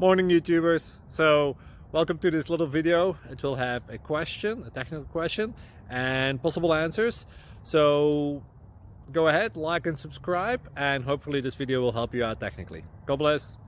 Morning YouTubers. So welcome to this little video. It will have a question, a technical question, and possible answers. So go ahead, like and subscribe, and hopefully this video will help you out technically. God bless.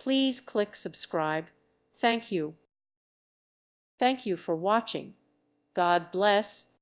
Please click subscribe. Thank you. Thank you for watching. God bless.